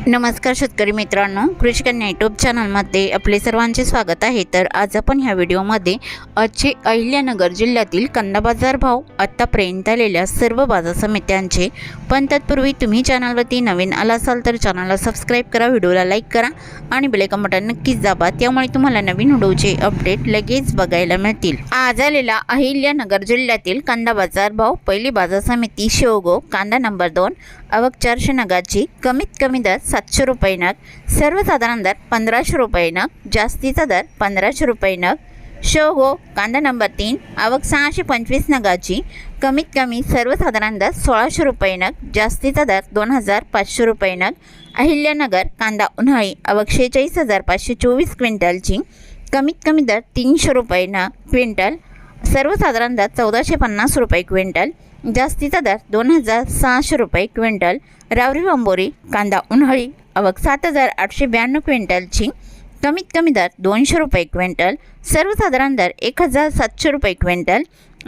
नमस्कार शेतकरी मित्रांनो, कृषी कन्या यूट्यूब चॅनलमध्ये आपले सर्वांचे स्वागत आहे। तर आज आपण ह्या व्हिडिओमध्ये आजचे अहिल्यानगर जिल्ह्यातील कांदा बाजार भाव, आत्तापर्यंत आलेल्या सर्व बाजार समित्यांचे, पण तत्पूर्वी तुम्ही चॅनलवरती नवीन आला असाल तर चॅनलला सबस्क्राईब करा, व्हिडिओला लाईक करा आणि बेल आयकॉन बटन नक्कीच दाबा, त्यामुळे तुम्हाला नवीन व्हिडिओचे अपडेट लगेच बघायला मिळतील। आज आलेला अहिल्यानगर जिल्ह्यातील कांदा बाजार भाव, पहिली बाजार समिती शेवगाव, कांदा नंबर 2, आवक 400 नगाची, कमीत कमी दर 700 रुपये नग, सर्वसाधारण दर 1500 रुपये नग, जास्तीचा दर 1500 रुपये नग। शेवगाव कांदा नंबर 3, आवक 625 नगाची, कमीत कमी सर्वसाधारण दर 1600 रुपये नग, जास्तीचा दर 2500 रुपये नग। अहिल्यानगर कांदा उन्हाळी, आवक 46524 क्विंटलची, कमीत कमी दर 300 रुपये नग क्विंटल, सर्वसाधारण दर 1450 रुपये क्विंटल, जास्तीचा दर 2600 रुपये क्विंटल। रावरी अंबोरी कांदा उन्हाळी, आवक 7892 क्विंटलची, कमीत कमी दर 200 रुपये क्विंटल, सर्वसाधारण दर 1700 रुपये क्विंटल,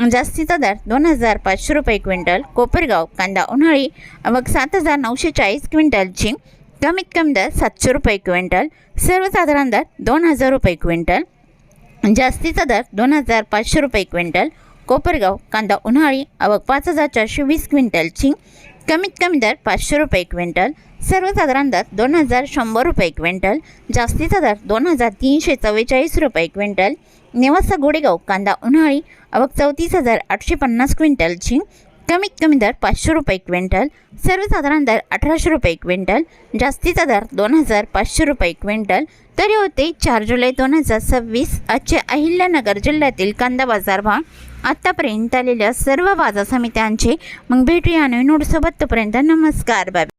जास्तीचा दर 2500 रुपये क्विंटल। कोपरगाव कांदा उन्हाळी, आवक 7940 क्विंटलची, कमीत कमी दर 700 रुपये क्विंटल, सर्वसाधारण दर 2000 रुपये क्विंटल, जास्तीचा दर 2500 रुपये क्विंटल। कोपरगाव कांदा उन्हाळी, आवक 5420 क्विंटलची, कमीत कमी दर 500 रुपये क्विंटल, सर्वसाधारण दर 2100 रुपये क्विंटल, जास्तीचा दर 2344 रुपये क्विंटल। नेवासा गोडेगाव कांदा उन्हाळी, आवक 34850 क्विंटलची, कमीत कमी दर 500 रुपये क्विंटल, सर्वसाधारण दर 1800 रुपये क्विंटल, जास्तीचा दर 2500 रुपये क्विंटल। तरी होते 4 जुलै 2026 आजचे अहिल्यानगर जिल्ह्यातील कांदा बाजार भाव, आत्तापर्यंत आलेल्या सर्व बाजार समित्यांचे। मग भेटूया नवीन नोटसोबत, तोपर्यंत नमस्कार, बाय।